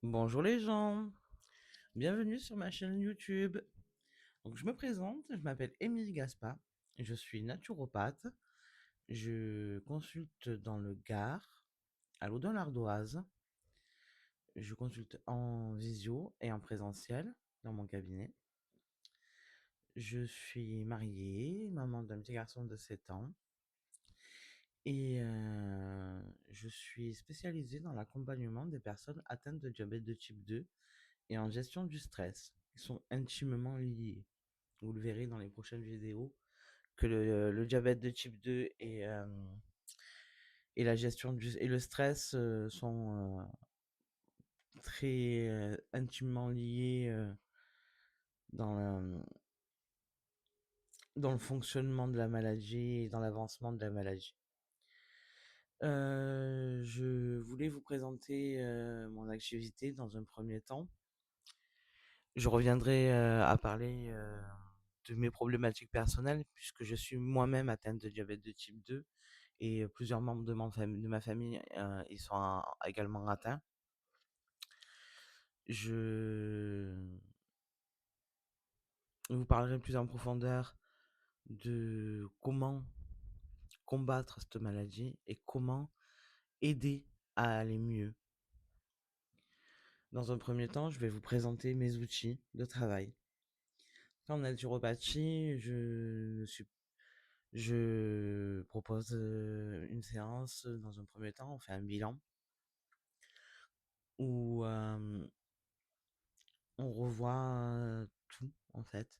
Bonjour les gens, bienvenue sur ma chaîne YouTube. Donc je me présente, je m'appelle Émilie Gaspard, je suis naturopathe, je consulte dans le Gard, à l'Audun-l'Ardoise, je consulte en visio et en présentiel dans mon cabinet. Je suis mariée, maman d'un petit garçon de 7 ans et je suis spécialisée dans l'accompagnement des personnes atteintes de diabète de type 2 et en gestion du stress. Ils sont intimement liés. Vous le verrez dans les prochaines vidéos, que le diabète de type 2 et la gestion et le stress sont très intimement liés dans, dans le fonctionnement de la maladie et dans l'avancement de la maladie. Je voulais vous présenter mon activité dans un premier temps. Je reviendrai à parler de mes problématiques personnelles, puisque je suis moi-même atteinte de diabète de type 2 et plusieurs membres de ma famille ils sont également atteints. Je vous parlerai plus en profondeur de comment combattre cette maladie et comment aider à aller mieux. Dans un premier temps, je vais vous présenter mes outils de travail. En naturopathie, je propose une séance. Dans un premier temps, on fait un bilan où on revoit tout en fait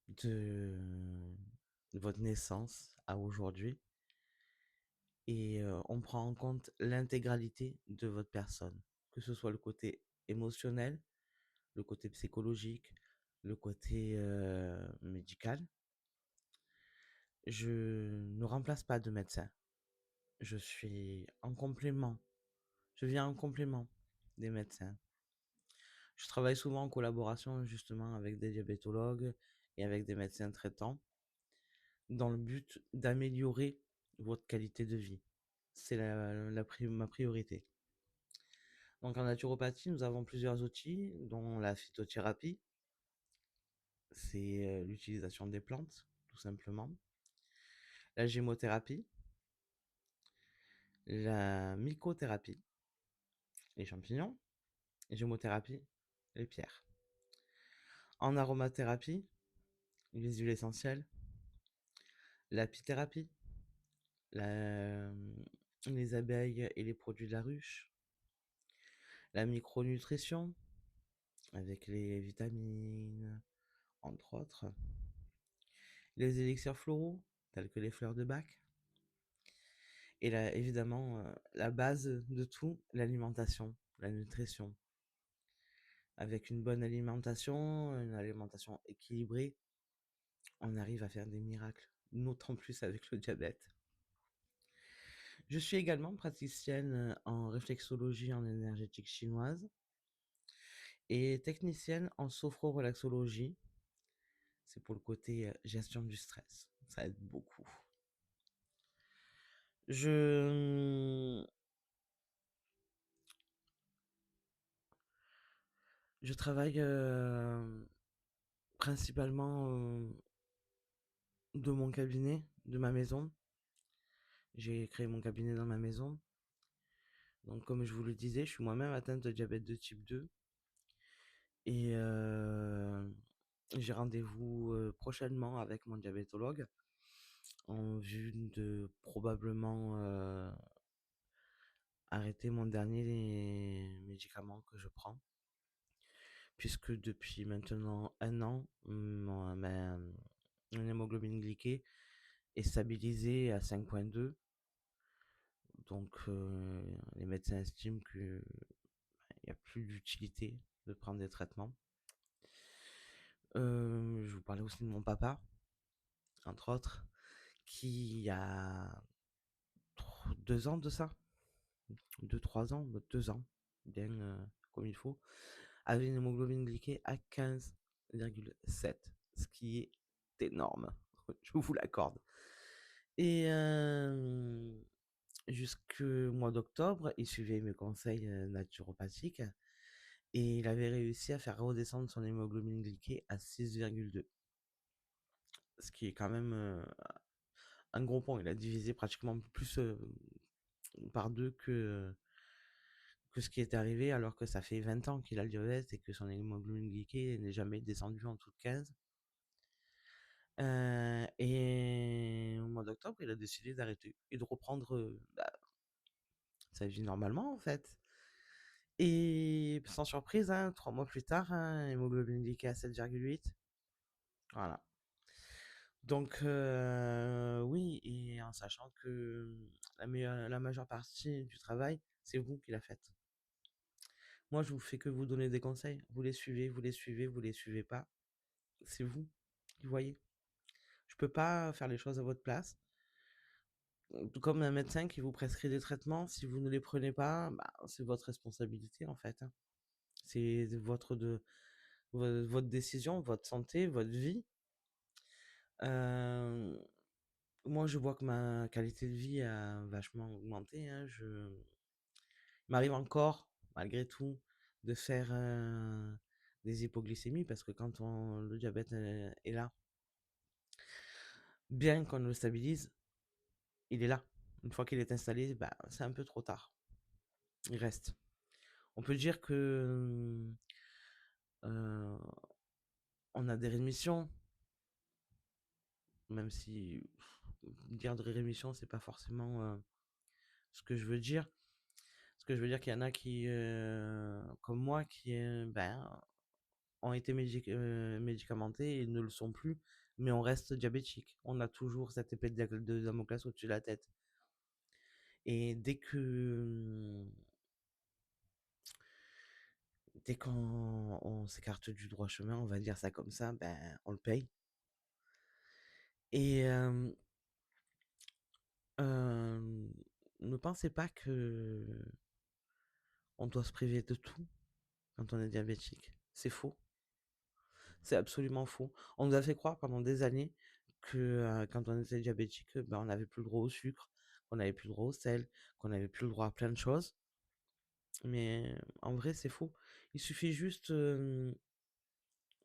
de, de votre naissance à aujourd'hui et on prend en compte l'intégralité de votre personne, que ce soit le côté émotionnel, le côté psychologique, le côté médical. Je ne remplace pas de médecin. Je suis en complément. Je viens en complément des médecins. Je travaille souvent en collaboration justement avec des diabétologues et avec des médecins traitants dans le but d'améliorer votre qualité de vie. C'est ma priorité. Donc en naturopathie, nous avons plusieurs outils, dont la phytothérapie, c'est l'utilisation des plantes, tout simplement. La gémothérapie, la mycothérapie, les champignons, gémothérapie, les pierres. En aromathérapie, les huiles essentielles, l'apithérapie, la- les abeilles et les produits de la ruche, la micronutrition avec les vitamines, entre autres, les élixirs floraux tels que les fleurs de bac, et là, évidemment, la base de tout, l'alimentation, la nutrition. Avec une bonne alimentation, une alimentation équilibrée, on arrive à faire des miracles, d'autant plus avec le diabète. Je suis également praticienne en réflexologie en énergétique chinoise et technicienne en sophrorelaxologie. C'est pour le côté gestion du stress. Ça aide beaucoup. Je, je travaille principalement de mon cabinet, de ma maison. J'ai créé mon cabinet dans ma maison. Donc, comme je vous le disais, je suis moi-même atteinte de diabète de type 2. Et j'ai rendez-vous prochainement avec mon diabétologue en vue de probablement arrêter mon dernier médicament que je prends. Puisque depuis maintenant un an, mon hémoglobine glyquée est stabilisée à 5,2. Donc les médecins estiment qu'il n'y a plus d'utilité de prendre des traitements. Je vous parlais aussi de mon papa, entre autres, qui a 2 ans de ça, 2, 3 ans, 2 ans, bien comme il faut, avait une hémoglobine glyquée à 15,7, ce qui est énorme, je vous l'accorde. Et jusqu'au mois d'octobre, il suivait mes conseils naturopathiques et il avait réussi à faire redescendre son hémoglobine glyquée à 6,2. Ce qui est quand même un gros point. Il a divisé pratiquement plus par deux que ce qui est arrivé, alors que ça fait 20 ans qu'il a le diabète et que son hémoglobine glyquée n'est jamais descendu en dessous de 15. Et au mois d'octobre, il a décidé d'arrêter et de reprendre sa vie normalement, en fait. Et sans surprise, hein, 3 mois plus tard, hein, hémoglobine glyquée à 7,8. Voilà. Donc, oui, et en sachant que la majeure partie du travail, c'est vous qui la faites. Moi, je vous fais que vous donner des conseils. Vous les suivez, vous les suivez, vous les suivez pas. C'est vous qui voyez. Je peux pas faire les choses à votre place. Tout comme un médecin qui vous prescrit des traitements, si vous ne les prenez pas, bah, c'est votre responsabilité en fait, hein. C'est votre décision, votre santé, votre vie. Euh, Moi, je vois que ma qualité de vie a vachement augmenté, hein. Il m'arrive encore, malgré tout, de faire des hypoglycémies parce que quand le diabète est là, bien qu'on le stabilise, il est là. Une fois qu'il est installé, bah, c'est un peu trop tard. Il reste. On peut dire que euh, on a des rémissions, même si dire de rémission, c'est pas forcément ce que je veux dire. Ce que je veux dire qu'il y en a qui, comme moi, qui ont été médicamentés et ne le sont plus, mais on reste diabétique. On a toujours cette épée de Damoclès au-dessus de la tête. Et dès qu'on s'écarte du droit chemin, on va dire ça comme ça, ben on le paye. Et euh, ne pensez pas que on doit se priver de tout quand on est diabétique. C'est faux. C'est absolument faux. On nous a fait croire pendant des années que quand on était diabétique, ben, on n'avait plus le droit au sucre, qu'on n'avait plus le droit au sel, qu'on n'avait plus le droit à plein de choses. Mais en vrai, c'est faux. Il suffit juste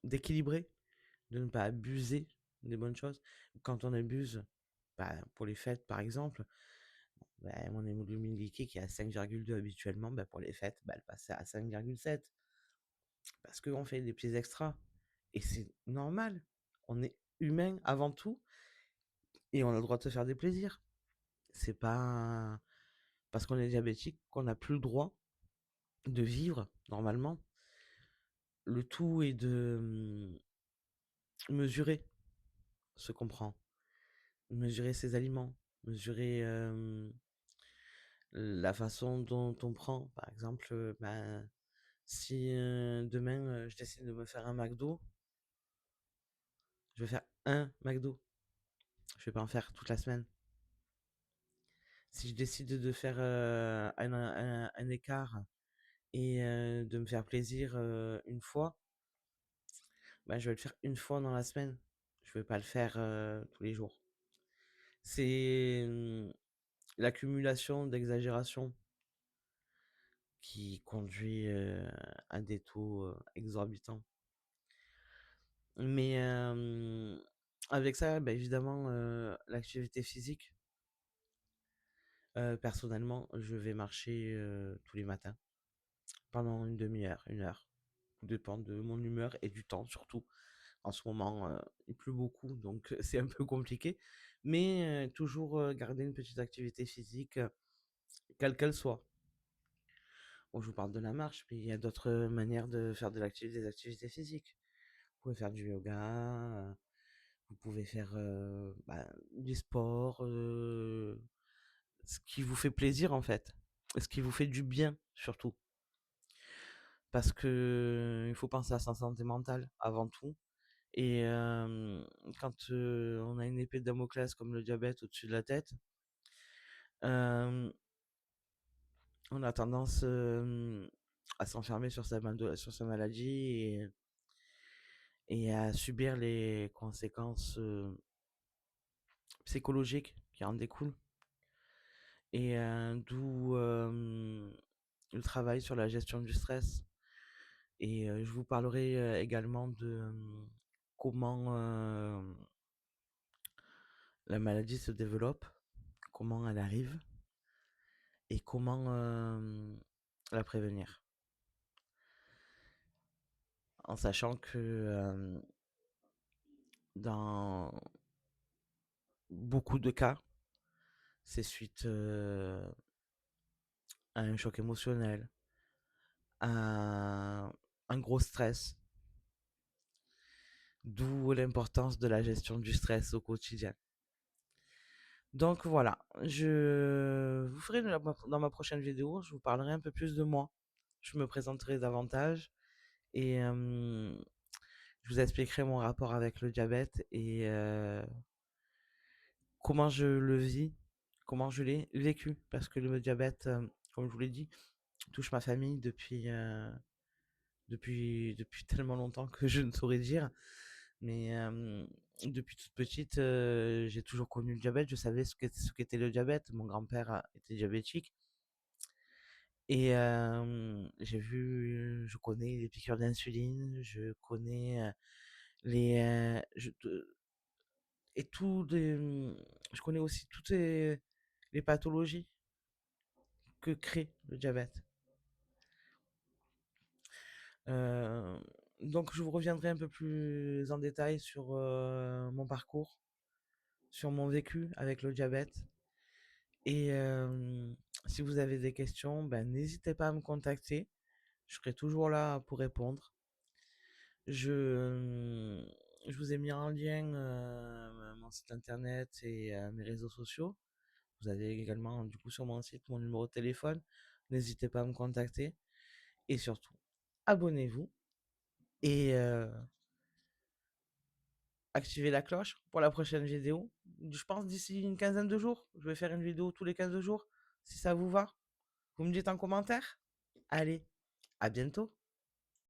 d'équilibrer, de ne pas abuser des bonnes choses. Quand on abuse, bah, pour les fêtes par exemple, bah, mon hémoglobine glycée qui est à 5,2 habituellement, bah, pour les fêtes, bah, elle passe à 5,7. Parce qu'on fait des petits extras. Et c'est normal. On est humain avant tout et on a le droit de se faire des plaisirs. C'est pas parce qu'on est diabétique qu'on n'a plus le droit de vivre normalement. Le tout est de mesurer ce qu'on prend, mesurer ses aliments, mesurer la façon dont on prend. Par exemple, ben, si demain je décide de me faire un McDo, je vais faire un McDo. Je vais pas en faire toute la semaine. Si je décide de faire un écart et de me faire plaisir une fois, bah, je vais le faire une fois dans la semaine. Je vais pas le faire tous les jours. C'est l'accumulation d'exagération qui conduit à des taux exorbitants. Mais avec ça, bah, évidemment, l'activité physique. Personnellement, je vais marcher tous les matins pendant une demi-heure, une heure. Tout dépend de mon humeur et du temps surtout. En ce moment, il pleut beaucoup, donc c'est un peu compliqué. Mais toujours garder une petite activité physique, quelle qu'elle soit. Bon, je vous parle de la marche, mais il y a d'autres manières de faire des activités physiques. Vous pouvez faire du yoga, vous pouvez faire du sport, ce qui vous fait plaisir en fait, ce qui vous fait du bien surtout. Parce que il faut penser à sa santé mentale avant tout. Et quand on a une épée de Damoclès comme le diabète au-dessus de la tête, euh, on a tendance à s'enfermer sur sa maladie et à subir les conséquences psychologiques qui en découlent. Et d'où le travail sur la gestion du stress. Et je vous parlerai également de comment la maladie se développe, comment elle arrive et comment la prévenir. En sachant que dans beaucoup de cas, c'est suite à un choc émotionnel, à un gros stress, d'où l'importance de la gestion du stress au quotidien. Donc voilà, je vous ferai dans ma prochaine vidéo, je vous parlerai un peu plus de moi. Je me présenterai davantage et je vous expliquerai mon rapport avec le diabète et comment je le vis, comment je l'ai vécu. Parce que le diabète, comme je vous l'ai dit, touche ma famille depuis tellement longtemps que je ne saurais dire. Mais depuis toute petite, j'ai toujours connu le diabète. Je savais ce qu'était le diabète. Mon grand-père était diabétique. Et je connais les piqûres d'insuline, je connais les, et je connais aussi toutes les pathologies que crée le diabète. Euh, donc je vous reviendrai un peu plus en détail sur mon parcours, sur mon vécu avec le diabète. Et si vous avez des questions, ben, n'hésitez pas à me contacter. Je serai toujours là pour répondre. Je vous ai mis en lien mon site internet et mes réseaux sociaux. Vous avez également du coup sur mon site mon numéro de téléphone. N'hésitez pas à me contacter. Et surtout, abonnez-vous et activez la cloche pour la prochaine vidéo. Je pense d'ici une quinzaine de jours. Je vais faire une vidéo tous les 15 jours. Si ça vous va, vous me dites en commentaire. Allez, à bientôt.